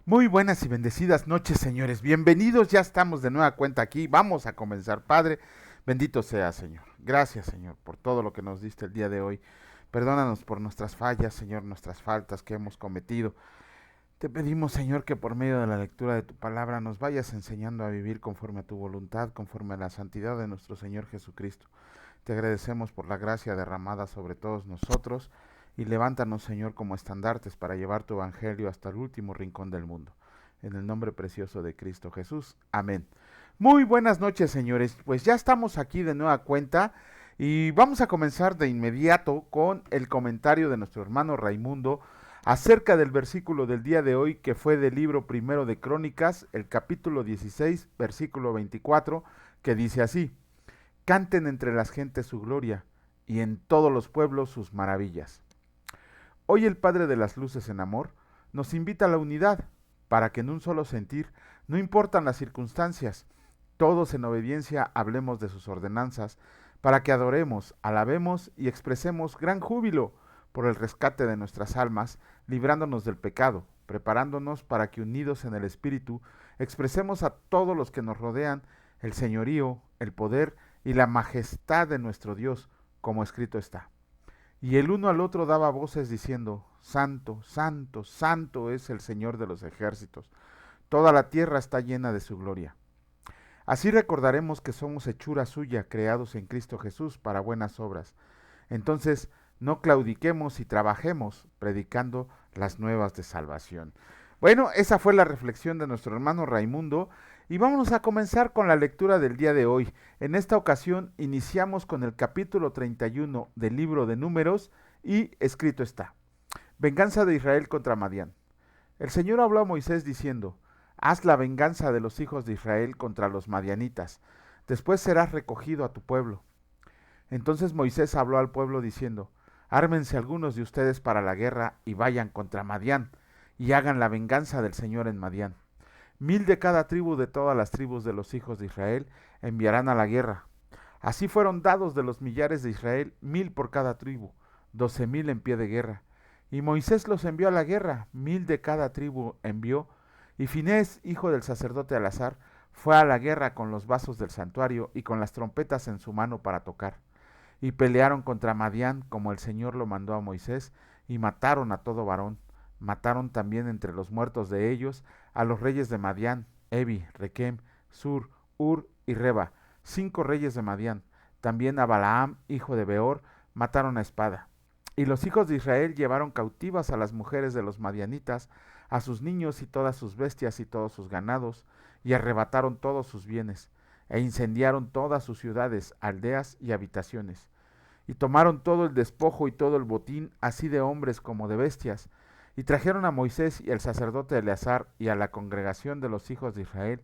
Muy buenas y bendecidas noches, señores. Bienvenidos, ya estamos de nueva cuenta aquí. Vamos a comenzar, Padre. Bendito sea, Señor. Gracias, Señor, por todo lo que nos diste el día de hoy. Perdónanos por nuestras fallas, Señor, nuestras faltas que hemos cometido. Te pedimos, Señor, que por medio de la lectura de tu palabra nos vayas enseñando a vivir conforme a tu voluntad, conforme a la santidad de nuestro Señor Jesucristo. Te agradecemos por la gracia derramada sobre todos nosotros y levántanos, Señor, como estandartes para llevar tu evangelio hasta el último rincón del mundo. En el nombre precioso de Cristo Jesús. Amén. Muy buenas noches, señores. Pues ya estamos aquí de nueva cuenta y vamos a comenzar de inmediato con el comentario de nuestro hermano Raimundo acerca del versículo del día de hoy, que fue del libro primero de Crónicas, el capítulo 16, versículo 24, que dice así: canten entre las gentes su gloria y en todos los pueblos sus maravillas. Hoy el Padre de las Luces en amor nos invita a la unidad, para que en un solo sentir, no importan las circunstancias, todos en obediencia hablemos de sus ordenanzas, para que adoremos, alabemos y expresemos gran júbilo por el rescate de nuestras almas, librándonos del pecado, preparándonos para que unidos en el Espíritu expresemos a todos los que nos rodean el señorío, el poder y la majestad de nuestro Dios, como escrito está. Y el uno al otro daba voces diciendo: Santo, Santo, Santo es el Señor de los ejércitos. Toda la tierra está llena de su gloria. Así recordaremos que somos hechura suya, creados en Cristo Jesús para buenas obras. Entonces, no claudiquemos y trabajemos predicando las nuevas de salvación. Bueno, esa fue la reflexión de nuestro hermano Raimundo y vamos a comenzar con la lectura del día de hoy. En esta ocasión iniciamos con el capítulo 31 del libro de Números y escrito está: venganza de Israel contra Madián. El Señor habló a Moisés diciendo: haz la venganza de los hijos de Israel contra los madianitas, después serás recogido a tu pueblo. Entonces Moisés habló al pueblo diciendo: ármense algunos de ustedes para la guerra y vayan contra Madián, y hagan la venganza del Señor en Madián. 1000 de cada tribu de todas las tribus de los hijos de Israel enviarán a la guerra. Así fueron dados de los millares de Israel 1000 por cada tribu, 12,000 en pie de guerra. Y Moisés los envió a la guerra, 1000 de cada tribu envió. Y Finés, hijo del sacerdote Alazar, fue a la guerra con los vasos del santuario y con las trompetas en su mano para tocar. Y pelearon contra Madián como el Señor lo mandó a Moisés, y mataron a todo varón. Mataron también entre los muertos de ellos a los reyes de Madián, Evi, Requem, Sur, Ur y Reba, 5 reyes de Madián. También a Balaam, hijo de Beor, mataron a espada. Y los hijos de Israel llevaron cautivas a las mujeres de los madianitas, a sus niños y todas sus bestias y todos sus ganados, y arrebataron todos sus bienes, e incendiaron todas sus ciudades, aldeas y habitaciones. Y tomaron todo el despojo y todo el botín, así de hombres como de bestias, y trajeron a Moisés y al sacerdote Eleazar y a la congregación de los hijos de Israel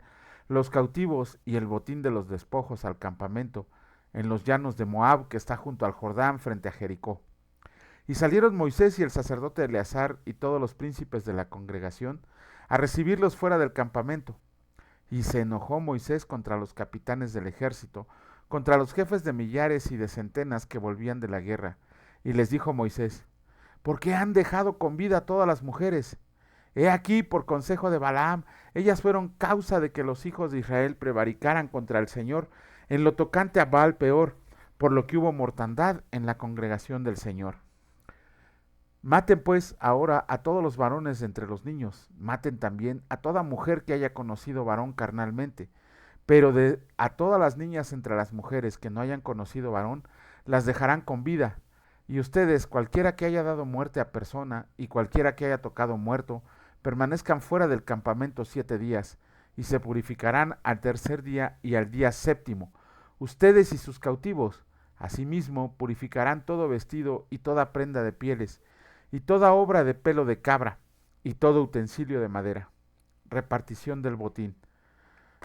los cautivos y el botín de los despojos al campamento, en los llanos de Moab, que está junto al Jordán frente a Jericó. Y salieron Moisés y el sacerdote Eleazar y todos los príncipes de la congregación a recibirlos fuera del campamento. Y se enojó Moisés contra los capitanes del ejército, contra los jefes de millares y de centenas que volvían de la guerra. Y les dijo Moisés: ¿por qué han dejado con vida a todas las mujeres? He aquí, por consejo de Balaam, ellas fueron causa de que los hijos de Israel prevaricaran contra el Señor en lo tocante a Baal peor, por lo que hubo mortandad en la congregación del Señor. Maten pues ahora a todos los varones de entre los niños, maten también a toda mujer que haya conocido varón carnalmente, pero a todas las niñas entre las mujeres que no hayan conocido varón, las dejarán con vida. Y ustedes, cualquiera que haya dado muerte a persona y cualquiera que haya tocado muerto, permanezcan fuera del campamento 7 días, y se purificarán al tercer día y al día séptimo. Ustedes y sus cautivos, asimismo, purificarán todo vestido y toda prenda de pieles, y toda obra de pelo de cabra, y todo utensilio de madera. Repartición del botín.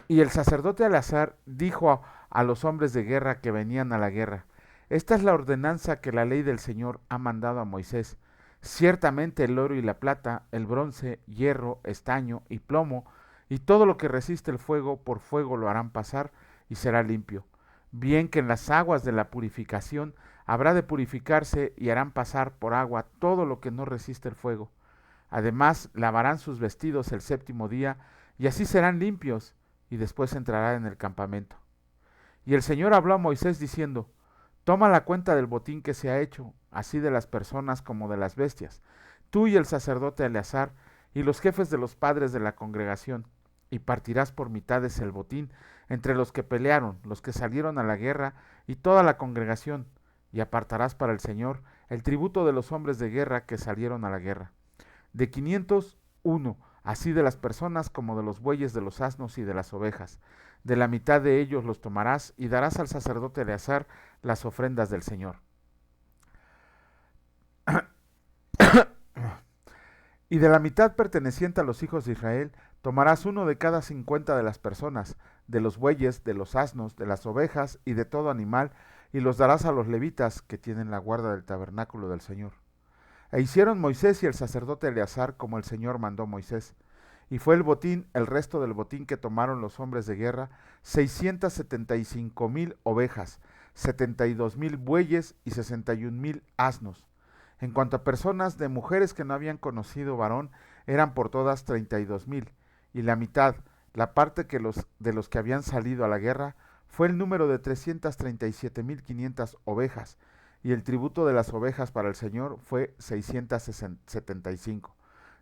Y el sacerdote Alazar dijo a los hombres de guerra que venían a la guerra: esta es la ordenanza que la ley del Señor ha mandado a Moisés. Ciertamente el oro y la plata, el bronce, hierro, estaño y plomo, y todo lo que resiste el fuego, por fuego lo harán pasar y será limpio. Bien que en las aguas de la purificación habrá de purificarse y harán pasar por agua todo lo que no resiste el fuego. Además, lavarán sus vestidos el séptimo día, y así serán limpios, y después entrarán en el campamento. Y el Señor habló a Moisés diciendo: Toma la cuenta del botín que se ha hecho, así de las personas como de las bestias, tú y el sacerdote Eleazar, y los jefes de los padres de la congregación, y partirás por mitades el botín entre los que pelearon, los que salieron a la guerra, y toda la congregación, y apartarás para el Señor el tributo de los hombres de guerra que salieron a la guerra. De 500, uno, así de las personas como de los bueyes, de los asnos y de las ovejas. De la mitad de ellos los tomarás y darás al sacerdote Eleazar las ofrendas del Señor. Y de la mitad perteneciente a los hijos de Israel, tomarás uno de cada 50 de las personas, de los bueyes, de los asnos, de las ovejas y de todo animal, y los darás a los levitas que tienen la guarda del tabernáculo del Señor. E hicieron Moisés y el sacerdote Eleazar como el Señor mandó a Moisés. Y fue el botín, el resto del botín que tomaron los hombres de guerra, 675,000 ovejas, 72,000 bueyes y 61,000 asnos. En cuanto a personas de mujeres que no habían conocido varón, eran por todas 32,000, y la mitad, la parte de los que habían salido a la guerra, fue el número de 337,500 ovejas, y el tributo de las ovejas para el Señor fue 675.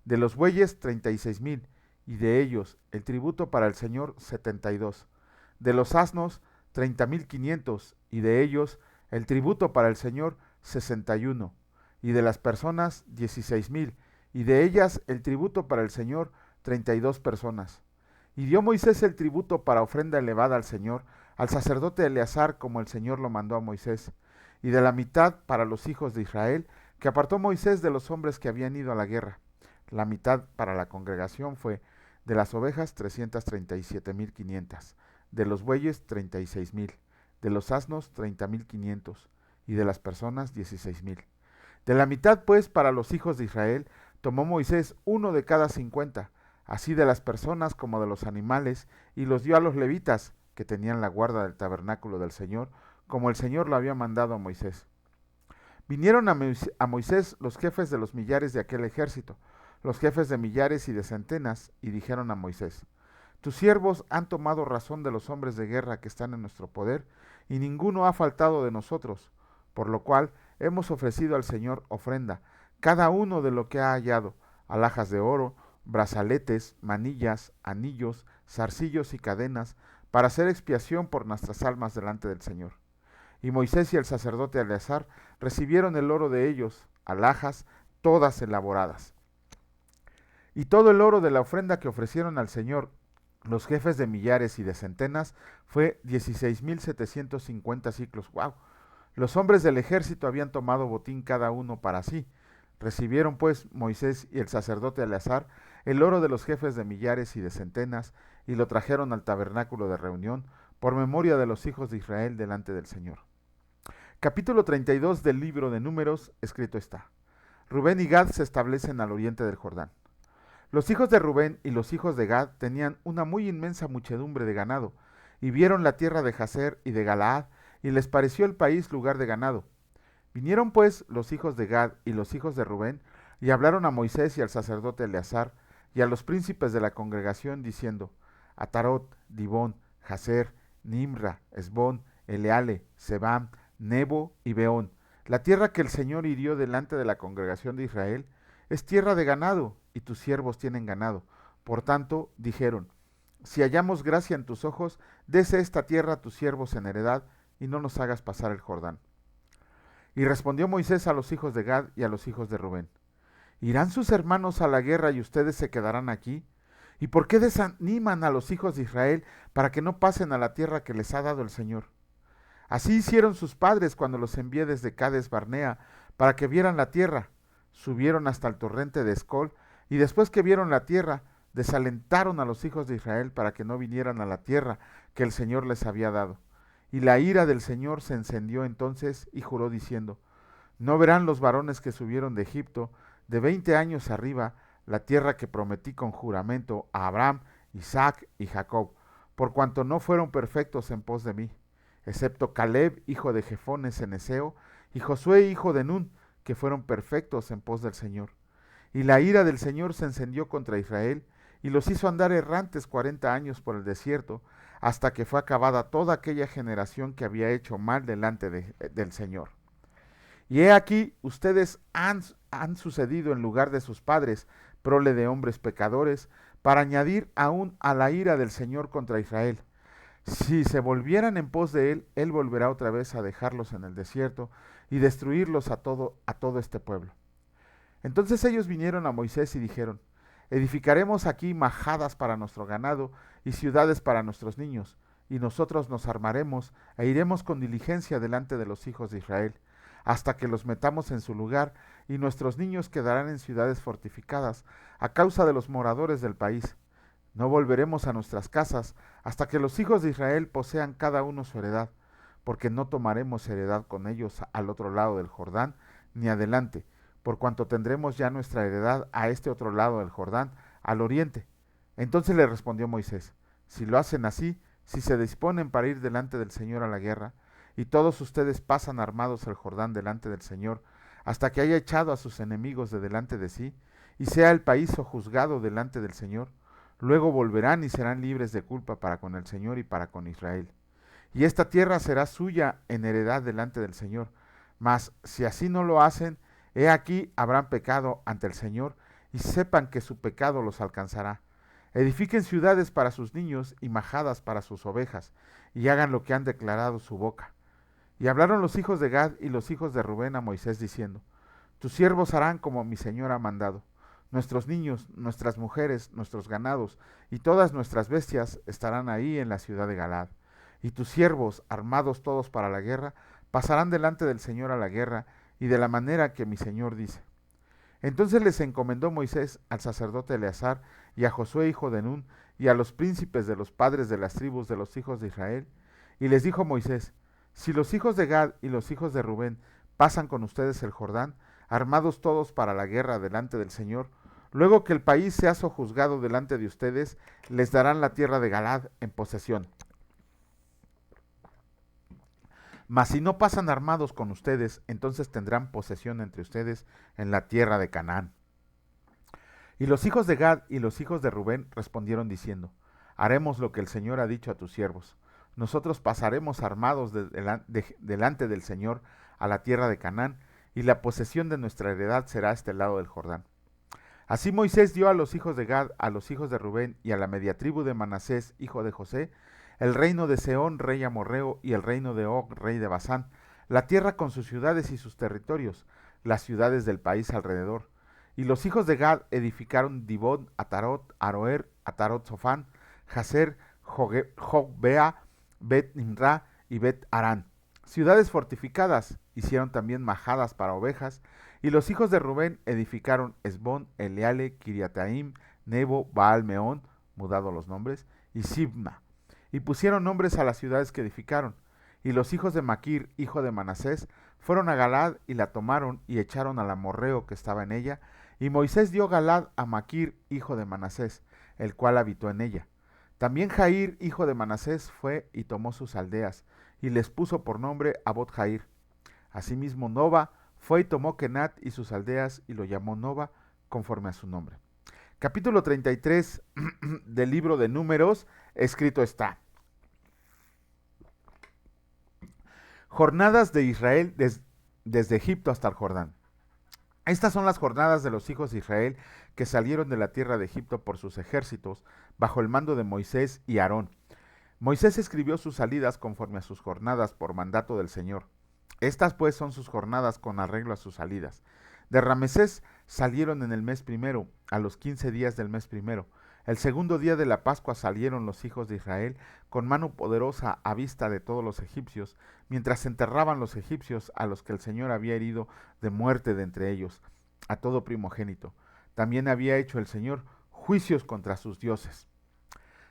De los bueyes 36,000, y de ellos el tributo para el Señor 72. De los asnos 30,500, y de ellos el tributo para el Señor 61. Y de las personas 16,000, y de ellas el tributo para el Señor 32 personas. Y dio Moisés el tributo para ofrenda elevada al Señor, al sacerdote Eleazar, como el Señor lo mandó a Moisés, y de la mitad para los hijos de Israel, que apartó Moisés de los hombres que habían ido a la guerra. La mitad para la congregación fue: de las ovejas 337,500, de los bueyes 36,000, de los asnos 30,500, y de las personas 16,000. De la mitad, pues, para los hijos de Israel, tomó Moisés uno de cada 50, así de las personas como de los animales, y los dio a los levitas, que tenían la guarda del tabernáculo del Señor, como el Señor lo había mandado a Moisés. Vinieron a Moisés los jefes de los millares de aquel ejército, los jefes de millares y de centenas, y dijeron a Moisés: Tus siervos han tomado razón de los hombres de guerra que están en nuestro poder, y ninguno ha faltado de nosotros, por lo cual hemos ofrecido al Señor ofrenda, cada uno de lo que ha hallado: alhajas de oro, brazaletes, manillas, anillos, zarcillos y cadenas, para hacer expiación por nuestras almas delante del Señor. Y Moisés y el sacerdote Eleazar recibieron el oro de ellos, alhajas, todas elaboradas. Y todo el oro de la ofrenda que ofrecieron al Señor los jefes de millares y de centenas fue 16,750 siclos. ¡Wow! Los hombres del ejército habían tomado botín cada uno para sí. Recibieron pues Moisés y el sacerdote Eleazar el oro de los jefes de millares y de centenas, y lo trajeron al tabernáculo de reunión, por memoria de los hijos de Israel delante del Señor. Capítulo 32 del libro de Números, escrito está: Rubén y Gad se establecen al oriente del Jordán. Los hijos de Rubén y los hijos de Gad tenían una muy inmensa muchedumbre de ganado, y vieron la tierra de Jazer y de Galaad, y les pareció el país lugar de ganado. Vinieron pues los hijos de Gad y los hijos de Rubén, y hablaron a Moisés y al sacerdote Eleazar, y a los príncipes de la congregación, diciendo: Atarot, Dibón, Jazer, Nimra, Esbón, Eleale, Sebam, Nebo y Beón, la tierra que el Señor hirió delante de la congregación de Israel, es tierra de ganado, y tus siervos tienen ganado. Por tanto, dijeron: Si hallamos gracia en tus ojos, dese esta tierra a tus siervos en heredad, y no nos hagas pasar el Jordán. Y respondió Moisés a los hijos de Gad y a los hijos de Rubén: ¿Irán sus hermanos a la guerra y ustedes se quedarán aquí? ¿Y por qué desaniman a los hijos de Israel para que no pasen a la tierra que les ha dado el Señor? Así hicieron sus padres cuando los envié desde Cades Barnea para que vieran la tierra. Subieron hasta el torrente de Escol, y después que vieron la tierra, desalentaron a los hijos de Israel para que no vinieran a la tierra que el Señor les había dado. Y la ira del Señor se encendió entonces, y juró diciendo: No verán los varones que subieron de Egipto, de 20 años arriba, la tierra que prometí con juramento a Abraham, Isaac y Jacob, por cuanto no fueron perfectos en pos de mí, excepto Caleb, hijo de Jefones Ceneseo, y Josué, hijo de Nun, que fueron perfectos en pos del Señor. Y la ira del Señor se encendió contra Israel, y los hizo andar errantes 40 años por el desierto, hasta que fue acabada toda aquella generación que había hecho mal delante del Señor. Y he aquí, ustedes han sucedido en lugar de sus padres, prole de hombres pecadores, para añadir aún a la ira del Señor contra Israel. Si se volvieran en pos de él, él volverá otra vez a dejarlos en el desierto y destruirlos a todo este pueblo. Entonces ellos vinieron a Moisés y dijeron: edificaremos aquí majadas para nuestro ganado y ciudades para nuestros niños, y nosotros nos armaremos e iremos con diligencia delante de los hijos de Israel, hasta que los metamos en su lugar, y nuestros niños quedarán en ciudades fortificadas, a causa de los moradores del país. No volveremos a nuestras casas hasta que los hijos de Israel posean cada uno su heredad, porque no tomaremos heredad con ellos al otro lado del Jordán, ni adelante, por cuanto tendremos ya nuestra heredad a este otro lado del Jordán, al oriente. Entonces le respondió Moisés: si lo hacen así, si se disponen para ir delante del Señor a la guerra, y todos ustedes pasan armados el Jordán delante del Señor, hasta que haya echado a sus enemigos de delante de sí, y sea el país sojuzgado delante del Señor, luego volverán y serán libres de culpa para con el Señor y para con Israel. Y esta tierra será suya en heredad delante del Señor. Mas si así no lo hacen, he aquí habrán pecado ante el Señor, y sepan que su pecado los alcanzará. Edifiquen ciudades para sus niños y majadas para sus ovejas, y hagan lo que han declarado su boca. Y hablaron los hijos de Gad y los hijos de Rubén a Moisés diciendo: tus siervos harán como mi señor ha mandado. Nuestros niños, nuestras mujeres, nuestros ganados y todas nuestras bestias estarán ahí en la ciudad de Galaad. Y tus siervos, armados todos para la guerra, pasarán delante del Señor a la guerra, y de la manera que mi señor dice. Entonces les encomendó Moisés al sacerdote Eleazar y a Josué hijo de Nun y a los príncipes de los padres de las tribus de los hijos de Israel, y les dijo Moisés: si los hijos de Gad y los hijos de Rubén pasan con ustedes el Jordán, armados todos para la guerra delante del Señor, luego que el país sea sojuzgado delante de ustedes, les darán la tierra de Galaad en posesión. Mas si no pasan armados con ustedes, entonces tendrán posesión entre ustedes en la tierra de Canaán. Y los hijos de Gad y los hijos de Rubén respondieron diciendo: haremos lo que el Señor ha dicho a tus siervos. Nosotros pasaremos armados delante del Señor a la tierra de Canaán, y la posesión de nuestra heredad será a este lado del Jordán. Así Moisés dio a los hijos de Gad, a los hijos de Rubén y a la media tribu de Manasés, hijo de José, el reino de Sehón, rey amorreo, y el reino de Og, rey de Basán, la tierra con sus ciudades y sus territorios, las ciudades del país alrededor. Y los hijos de Gad edificaron Dibón, Atarot, Aroer, Atarot Sofán, Jazer, Jogbea, Bet Nimra y Bet Arán. Ciudades fortificadas, hicieron también majadas para ovejas. Y los hijos de Rubén edificaron Esbón, Eleale, Kiriataim, Nebo, Baal Meón, mudado los nombres, y Sibma. Y pusieron nombres a las ciudades que edificaron. Y los hijos de Maquir, hijo de Manasés, fueron a Galaad y la tomaron y echaron al amorreo que estaba en ella. Y Moisés dio Galaad a Maquir, hijo de Manasés, el cual habitó en ella. También Jair, hijo de Manasés, fue y tomó sus aldeas, y les puso por nombre Abot Jair. Asimismo Nova fue y tomó Kenat y sus aldeas, y lo llamó Nova, conforme a su nombre. Capítulo 33 del libro de Números, escrito está: jornadas de Israel desde Egipto hasta el Jordán. Estas son las jornadas de los hijos de Israel que salieron de la tierra de Egipto por sus ejércitos, bajo el mando de Moisés y Aarón. Moisés escribió sus salidas conforme a sus jornadas por mandato del Señor. Estas pues son sus jornadas con arreglo a sus salidas. De Ramesés salieron en el mes primero, a los 15 días del mes primero. El segundo día de la Pascua salieron los hijos de Israel con mano poderosa a vista de todos los egipcios, mientras enterraban los egipcios a los que el Señor había herido de muerte de entre ellos, a todo primogénito. También había hecho el Señor juicios contra sus dioses.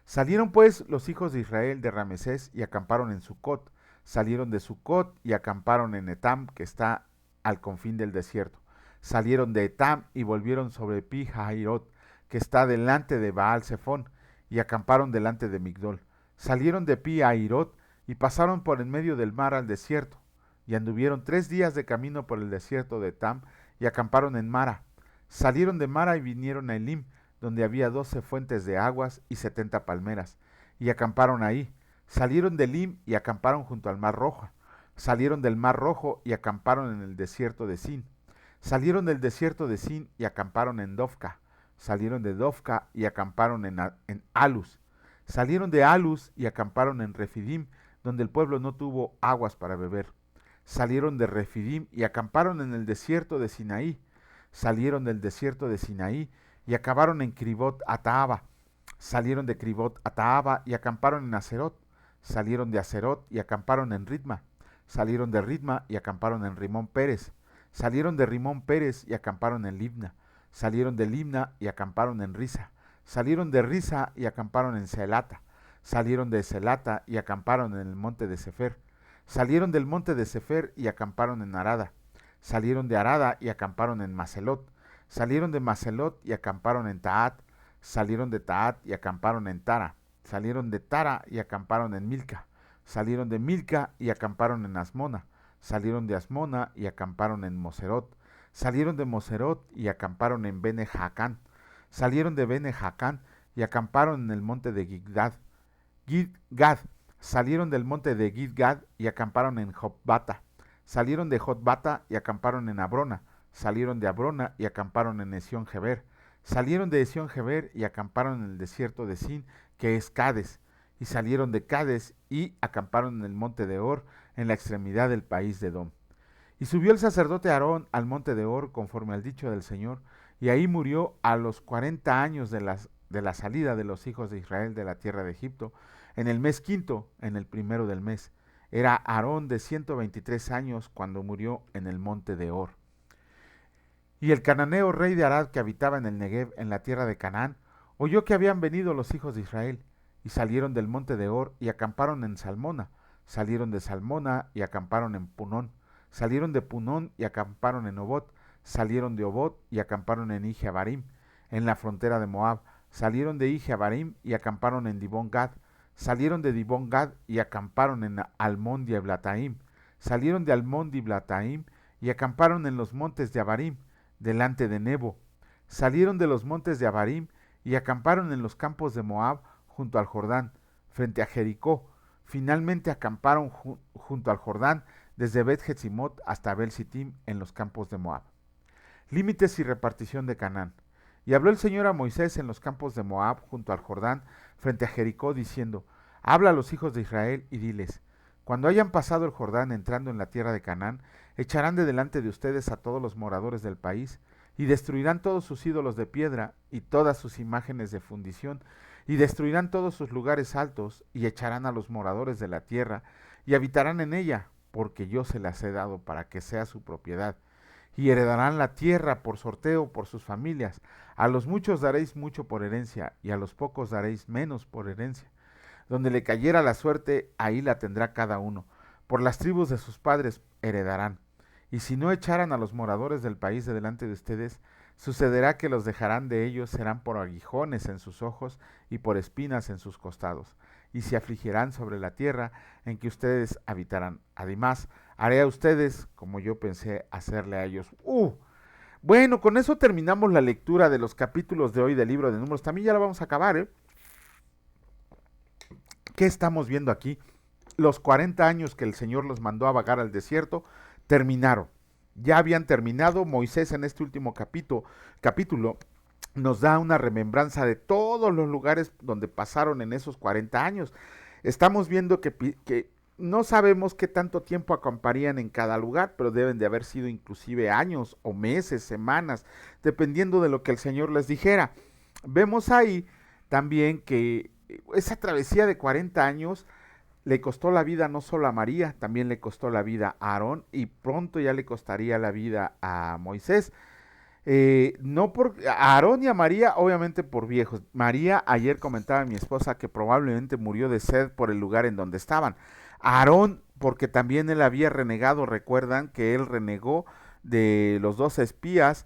Salieron pues los hijos de Israel de Ramesés y acamparon en Sucot. Salieron de Sucot y acamparon en Etam, que está al confín del desierto. Salieron de Etam y volvieron sobre Pi Hahirot, que está delante de Baal Zephón, y acamparon delante de Migdol. Salieron de Pi Hahirot y pasaron por en medio del mar al desierto, y anduvieron 3 días de camino por el desierto de Etam, y acamparon en Mara. Salieron de Mara y vinieron a Elim, donde había 12 fuentes de aguas y 70 palmeras, y acamparon ahí. Salieron de Elim y acamparon junto al mar Rojo. Salieron del mar Rojo y acamparon en el desierto de Sin. Salieron del desierto de Sin y acamparon en Dofca. Salieron de Dofca y acamparon en Alus. Salieron de Alus y acamparon en Refidim, donde el pueblo no tuvo aguas para beber. Salieron de Refidim y acamparon en el desierto de Sinaí. Salieron del desierto de Sinaí y acabaron en Cribot Ataaba. Salieron de Cribot Ataaba y acamparon en Acerot. Salieron de Acerot y acamparon en Ritma. Salieron de Ritma y acamparon en Rimón Pérez. Salieron de Rimón Pérez y acamparon en Libna. Salieron de Libna y acamparon en Risa. Salieron de Risa y acamparon en Celata. Salieron de Celata y acamparon en el monte de Sefer. Salieron del monte de Sefer y acamparon en Arada. Salieron de Arada y acamparon en Macelot. Salieron de Macelot y acamparon en Taat. Salieron de Taat y acamparon en Tara. Salieron de Tara y acamparon en Milca. Salieron de Milca y acamparon en Asmona. Salieron de Asmona y acamparon en Moserot. Salieron de Moserot y acamparon en Bene Jacán. Salieron de Bene Jacán y acamparon en el monte de Gidgad. Salieron del monte de Gidgad y acamparon en Jotbata. Salieron de Jotbata y acamparon en Abrona. Salieron de Abrona y acamparon en Esión-Geber. Salieron de Esión-Geber y acamparon en el desierto de Sin, que es Cades. Y salieron de Cades y acamparon en el monte de Hor, en la extremidad del país de Edom. Y subió el sacerdote Aarón al monte de Hor, conforme al dicho del Señor, y ahí murió a los 40 años de la salida de los hijos de Israel de la tierra de Egipto, en el mes quinto, en el primero del mes. Era Aarón de 123 años cuando murió en el monte de Hor. Y el cananeo rey de Arad, que habitaba en el Negev, en la tierra de Canaán, oyó que habían venido los hijos de Israel, y salieron del monte de Hor y acamparon en Salmona. Salieron de Salmona y acamparon en Punón. Salieron de Punón y acamparon en Obot. Salieron de Obot y acamparon en Ije-Abarim, en la frontera de Moab. Salieron de Ije-Abarim y acamparon en Dibón-Gad. Salieron de Dibón-Gad y acamparon en Almón-Diblataim. Salieron de Almón-Diblataim y acamparon en los montes de Abarim, delante de Nebo. Salieron de los montes de Abarim y acamparon en los campos de Moab, junto al Jordán, frente a Jericó. Finalmente acamparon junto al Jordán, desde Bet-Jesimot hasta Bel-Sittim, en los campos de Moab. Límites y repartición de Canaán. Y habló el Señor a Moisés en los campos de Moab, junto al Jordán, frente a Jericó, diciendo: Habla a los hijos de Israel y diles: Cuando hayan pasado el Jordán entrando en la tierra de Canaán, echarán de delante de ustedes a todos los moradores del país, y destruirán todos sus ídolos de piedra y todas sus imágenes de fundición, y destruirán todos sus lugares altos, y echarán a los moradores de la tierra, y habitarán en ella, porque yo se las he dado para que sea su propiedad. Y heredarán la tierra por sorteo por sus familias. A los muchos daréis mucho por herencia, y a los pocos daréis menos por herencia. Donde le cayera la suerte, ahí la tendrá cada uno. Por las tribus de sus padres heredarán. Y si no echaran a los moradores del país de delante de ustedes, sucederá que los dejarán de ellos, serán por aguijones en sus ojos y por espinas en sus costados, y se afligirán sobre la tierra en que ustedes habitarán. Además, haré a ustedes como yo pensé hacerle a ellos. Bueno, con eso terminamos la lectura de los capítulos de hoy del libro de Números. También ya la vamos a acabar, ¿eh? ¿Qué estamos viendo aquí? Los 40 años que el Señor los mandó a vagar al desierto terminaron. Ya habían terminado. Moisés en este último capítulo nos da una remembranza de todos los lugares donde pasaron en esos 40 años. Estamos viendo que no sabemos qué tanto tiempo acamparían en cada lugar, pero deben de haber sido inclusive años o meses, semanas, dependiendo de lo que el Señor les dijera. Vemos ahí también que esa travesía de 40 años le costó la vida no solo a María, también le costó la vida a Aarón, y pronto ya le costaría la vida a Moisés. No por a Aarón y a María, obviamente por viejos. María, ayer comentaba mi esposa que probablemente murió de sed por el lugar en donde estaban. Aarón, porque también él había renegado. Recuerdan que él renegó de los 12 espías,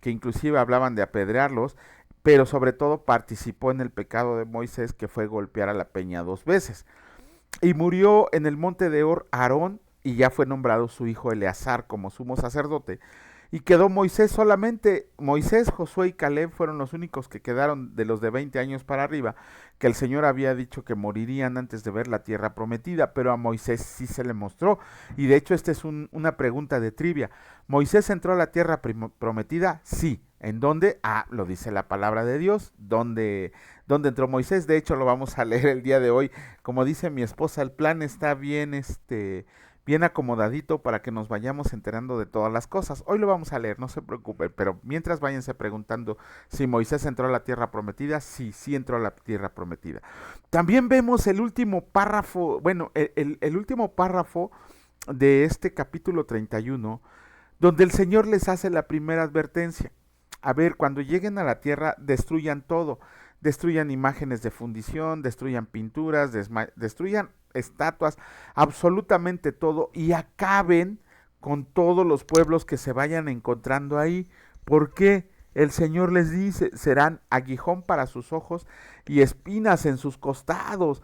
que inclusive hablaban de apedrearlos, pero sobre todo participó en el pecado de Moisés, que fue golpear a la peña 2 veces. Y murió en el monte de Hor Aarón, y ya fue nombrado su hijo Eleazar como sumo sacerdote. y quedó Moisés solamente. Moisés, Josué y Caleb fueron los únicos que quedaron de los de 20 años para arriba, que el Señor había dicho que morirían antes de ver la tierra prometida, pero a Moisés sí se le mostró. Y de hecho esta es una pregunta de trivia. ¿Moisés entró a la tierra prometida? Sí. ¿En dónde? Ah, lo dice la palabra de Dios. ¿Dónde entró Moisés? De hecho lo vamos a leer el día de hoy. Como dice mi esposa, el plan está bien, bien acomodadito para que nos vayamos enterando de todas las cosas. Hoy lo vamos a leer, no se preocupen, pero mientras váyanse preguntando si Moisés entró a la tierra prometida. Sí, sí entró a la tierra prometida. También vemos el último párrafo, bueno, el último párrafo de este capítulo 31, donde el Señor les hace la primera advertencia. A ver, cuando lleguen a la tierra, destruyan todo. Destruyan imágenes de fundición, destruyan pinturas, destruyan estatuas, absolutamente todo, y acaben con todos los pueblos que se vayan encontrando ahí. ¿Por qué? El Señor les dice, serán aguijón para sus ojos y espinas en sus costados.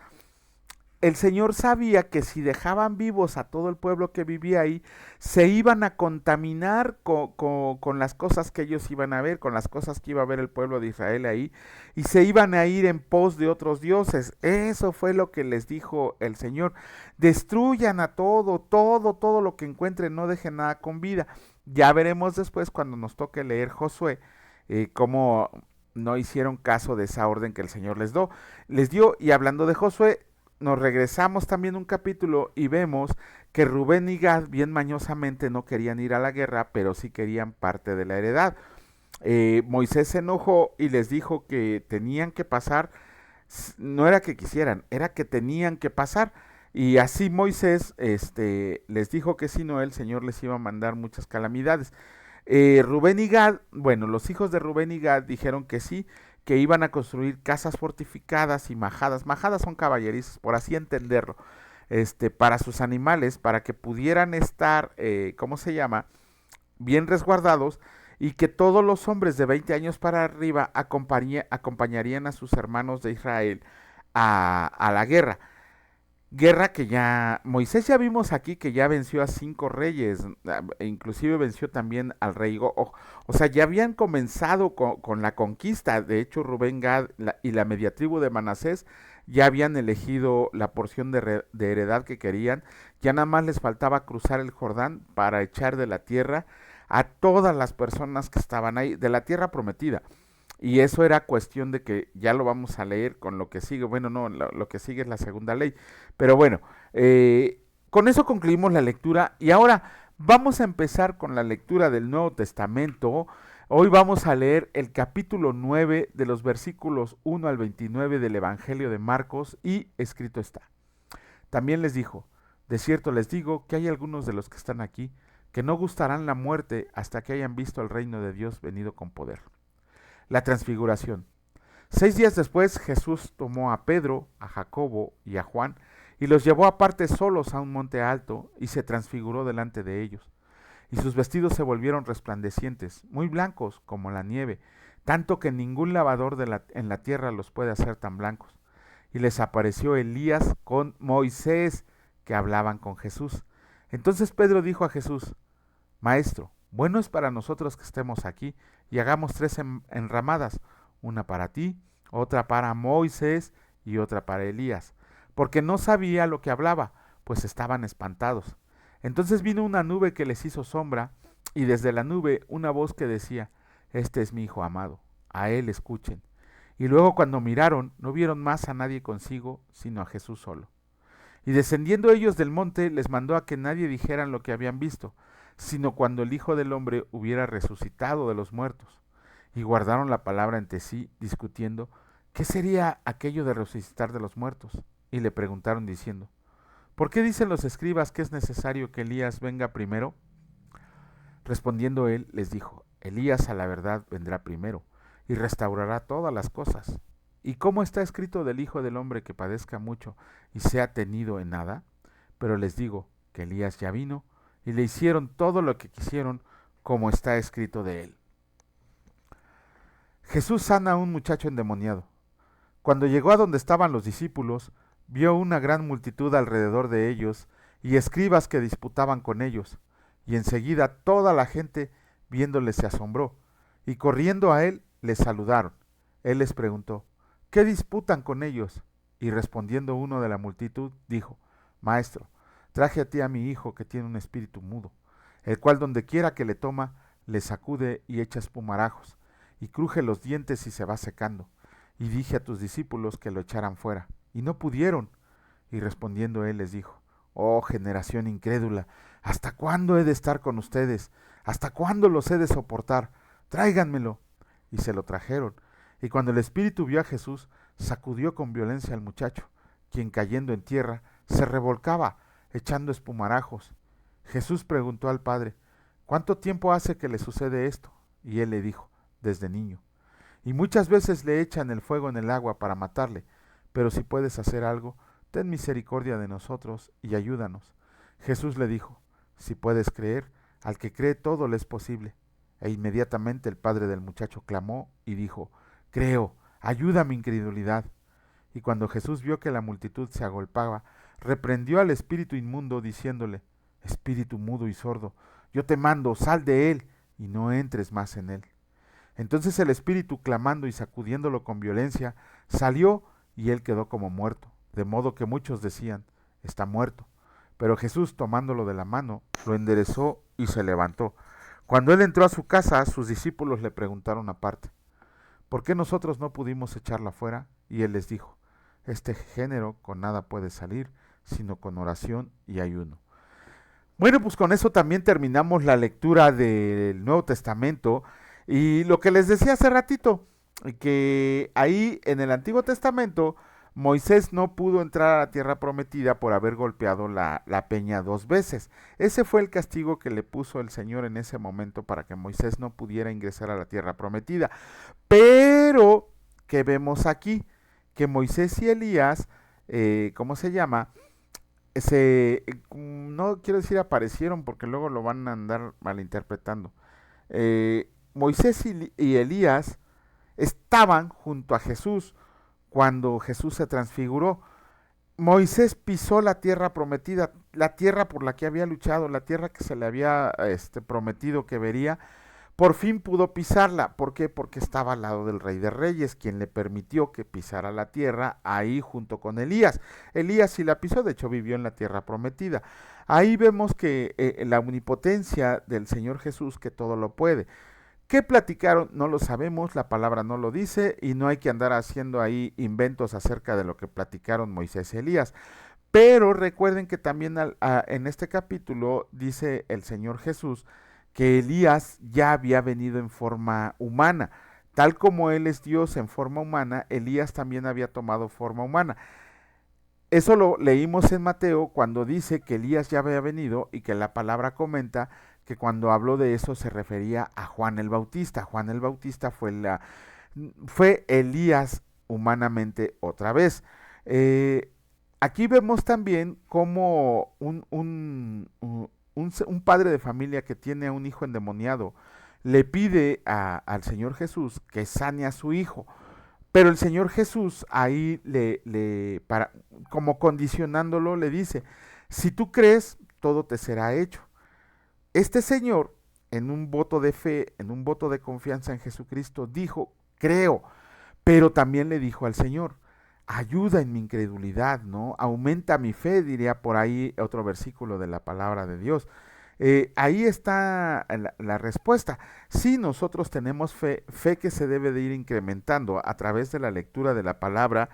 El Señor sabía que si dejaban vivos a todo el pueblo que vivía ahí, se iban a contaminar con las cosas que ellos iban a ver, con las cosas que iba a ver el pueblo de Israel ahí, y se iban a ir en pos de otros dioses. Eso fue lo que les dijo el Señor. Destruyan a todo lo que encuentren, no dejen nada con vida. Ya veremos después cuando nos toque leer Josué, cómo no hicieron caso de esa orden que el Señor les dio. Y hablando de Josué, nos regresamos también un capítulo y vemos que Rubén y Gad bien mañosamente no querían ir a la guerra, pero sí querían parte de la heredad. Moisés se enojó y les dijo que tenían que pasar, no era que quisieran, era que tenían que pasar. Y así Moisés les dijo que si no, el Señor les iba a mandar muchas calamidades. Rubén y Gad, bueno, los hijos de Rubén y Gad dijeron que sí, que iban a construir casas fortificadas y majadas. Majadas son caballerizas, por así entenderlo, para sus animales, para que pudieran estar, ¿cómo se llama?, bien resguardados, y que todos los hombres de 20 años para arriba acompañarían a sus hermanos de Israel a la guerra. Guerra que ya, Moisés ya vimos aquí que ya venció a 5 reyes, e inclusive venció también al rey o sea, ya habían comenzado con la conquista. De hecho, Rubén, Gad y la media tribu de Manasés ya habían elegido la porción de heredad que querían. Ya nada más les faltaba cruzar el Jordán para echar de la tierra a todas las personas que estaban ahí, de la tierra prometida. Y eso era cuestión de que ya lo vamos a leer con lo que sigue. Bueno, no, lo que sigue es la segunda ley. Pero bueno, con eso concluimos la lectura. Y ahora vamos a empezar con la lectura del Nuevo Testamento. Hoy vamos a leer el capítulo 9 de los versículos 1 al 29 del Evangelio de Marcos. Y escrito está. También les dijo, de cierto les digo que hay algunos de los que están aquí que no gustarán la muerte hasta que hayan visto el reino de Dios venido con poder. La transfiguración. 6 días después Jesús tomó a Pedro, a Jacobo y a Juan y los llevó aparte solos a un monte alto y se transfiguró delante de ellos. Y sus vestidos se volvieron resplandecientes, muy blancos como la nieve, tanto que ningún lavador en la tierra los puede hacer tan blancos. Y les apareció Elías con Moisés, que hablaban con Jesús. Entonces Pedro dijo a Jesús, Maestro, bueno es para nosotros que estemos aquí y hagamos 3 enramadas, una para ti, otra para Moisés y otra para Elías, porque no sabía lo que hablaba, pues estaban espantados. Entonces vino una nube que les hizo sombra, y desde la nube una voz que decía, Este es mi Hijo amado, a él escuchen. Y luego cuando miraron, no vieron más a nadie consigo, sino a Jesús solo. Y descendiendo ellos del monte, les mandó a que nadie dijeran lo que habían visto, sino cuando el Hijo del Hombre hubiera resucitado de los muertos. Y guardaron la palabra entre sí, discutiendo, ¿qué sería aquello de resucitar de los muertos? Y le preguntaron diciendo, ¿por qué dicen los escribas que es necesario que Elías venga primero? Respondiendo él, les dijo, Elías a la verdad vendrá primero, y restaurará todas las cosas. ¿Y cómo está escrito del Hijo del Hombre que padezca mucho y sea tenido en nada? Pero les digo que Elías ya vino, y le hicieron todo lo que quisieron, como está escrito de él. Jesús sana a un muchacho endemoniado. Cuando llegó a donde estaban los discípulos, vio una gran multitud alrededor de ellos y escribas que disputaban con ellos, y enseguida toda la gente viéndole se asombró, y corriendo a él le saludaron. Él les preguntó: ¿qué disputan con ellos? Y respondiendo uno de la multitud, dijo: Maestro, traje a ti a mi hijo que tiene un espíritu mudo, el cual donde quiera que le toma, le sacude y echa espumarajos, y cruje los dientes y se va secando. Y dije a tus discípulos que lo echaran fuera, y no pudieron. Y respondiendo él les dijo: Oh generación incrédula, ¿hasta cuándo he de estar con ustedes? ¿Hasta cuándo los he de soportar? Tráiganmelo. Y se lo trajeron. Y cuando el espíritu vio a Jesús, sacudió con violencia al muchacho, quien cayendo en tierra, se revolcaba, echando espumarajos. Jesús preguntó al padre: ¿cuánto tiempo hace que le sucede esto? Y él le dijo: desde niño. Y muchas veces le echan el fuego en el agua para matarle, pero si puedes hacer algo, ten misericordia de nosotros y ayúdanos. Jesús le dijo: si puedes creer, al que cree todo le es posible. E inmediatamente el padre del muchacho clamó y dijo: creo, ayuda mi incredulidad. Y cuando Jesús vio que la multitud se agolpaba, reprendió al espíritu inmundo, diciéndole: espíritu mudo y sordo, yo te mando, sal de él y no entres más en él. Entonces el espíritu, clamando y sacudiéndolo con violencia, salió, y él quedó como muerto, de modo que muchos decían: está muerto. Pero Jesús, tomándolo de la mano, lo enderezó y se levantó. Cuando él entró a su casa, sus discípulos le preguntaron aparte: ¿por qué nosotros no pudimos echarla fuera? Y él les dijo: este género con nada puede salir, sino con oración y ayuno. Bueno, pues con eso también terminamos la lectura del Nuevo Testamento. Y lo que les decía hace ratito, que ahí en el Antiguo Testamento Moisés no pudo entrar a la tierra prometida por haber golpeado la peña 2 veces. Ese fue el castigo que le puso el Señor en ese momento para que Moisés no pudiera ingresar a la tierra prometida. Pero, ¿qué vemos aquí? Que Moisés y Elías, ¿cómo se llama? No quiero decir aparecieron porque luego lo van a andar malinterpretando. Moisés y Elías estaban junto a Jesús cuando Jesús se transfiguró. Moisés pisó la tierra prometida, la tierra por la que había luchado, la tierra que se le había prometido que vería. Por fin pudo pisarla. ¿Por qué? Porque estaba al lado del Rey de Reyes, quien le permitió que pisara la tierra ahí junto con Elías. Elías sí la pisó, de hecho vivió en la tierra prometida. Ahí vemos que la omnipotencia del Señor Jesús, que todo lo puede. ¿Qué platicaron? No lo sabemos, la palabra no lo dice y no hay que andar haciendo ahí inventos acerca de lo que platicaron Moisés y Elías. Pero recuerden que también en este capítulo dice el Señor Jesús que Elías ya había venido en forma humana. Tal como él es Dios en forma humana, Elías también había tomado forma humana. Eso lo leímos en Mateo cuando dice que Elías ya había venido y que la palabra comenta que cuando habló de eso se refería a Juan el Bautista. Juan el Bautista fue Elías humanamente otra vez. Aquí vemos también como un padre de familia que tiene a un hijo endemoniado le pide al Señor Jesús que sane a su hijo. Pero el Señor Jesús ahí como condicionándolo le dice: si tú crees, todo te será hecho. Este señor, en un voto de fe, en un voto de confianza en Jesucristo, dijo: creo. Pero también le dijo al Señor: ayuda en mi incredulidad, ¿no? Aumenta mi fe, diría por ahí otro versículo de la palabra de Dios. Ahí está la respuesta. Sí, nosotros tenemos fe que se debe de ir incrementando a través de la lectura de la palabra,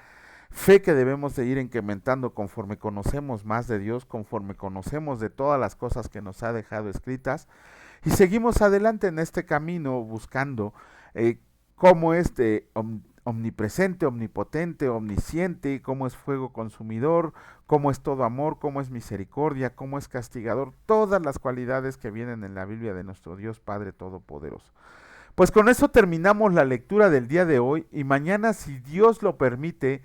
fe que debemos de ir incrementando conforme conocemos más de Dios, conforme conocemos de todas las cosas que nos ha dejado escritas, y seguimos adelante en este camino buscando cómo es omnipresente, omnipotente, omnisciente, cómo es fuego consumidor, cómo es todo amor, cómo es misericordia, cómo es castigador, todas las cualidades que vienen en la Biblia de nuestro Dios Padre Todopoderoso. Pues con eso terminamos la lectura del día de hoy y mañana, si Dios lo permite,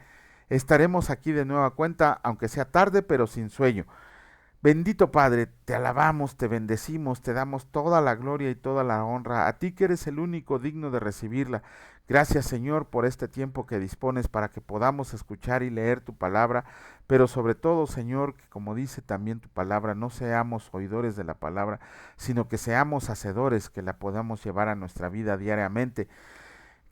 estaremos aquí de nueva cuenta, aunque sea tarde, pero sin sueño. Bendito Padre, te alabamos, te bendecimos, te damos toda la gloria y toda la honra, a ti que eres el único digno de recibirla. Gracias Señor por este tiempo que dispones para que podamos escuchar y leer tu palabra, pero sobre todo Señor, que como dice también tu palabra, no seamos oidores de la palabra, sino que seamos hacedores, que la podamos llevar a nuestra vida diariamente.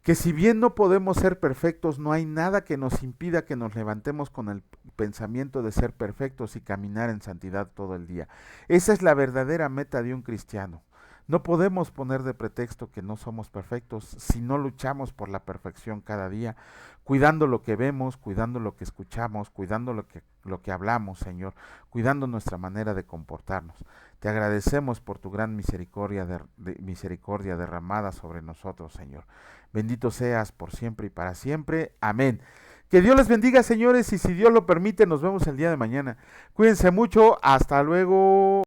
Que si bien no podemos ser perfectos, no hay nada que nos impida que nos levantemos con el pensamiento de ser perfectos y caminar en santidad todo el día. Esa es la verdadera meta de un cristiano. No podemos poner de pretexto que no somos perfectos si no luchamos por la perfección cada día, cuidando lo que vemos, cuidando lo que escuchamos, cuidando lo que hablamos, Señor, cuidando nuestra manera de comportarnos. Te agradecemos por tu gran misericordia derramada sobre nosotros, Señor. Bendito seas por siempre y para siempre. Amén. Que Dios les bendiga, señores, y si Dios lo permite, nos vemos el día de mañana. Cuídense mucho. Hasta luego.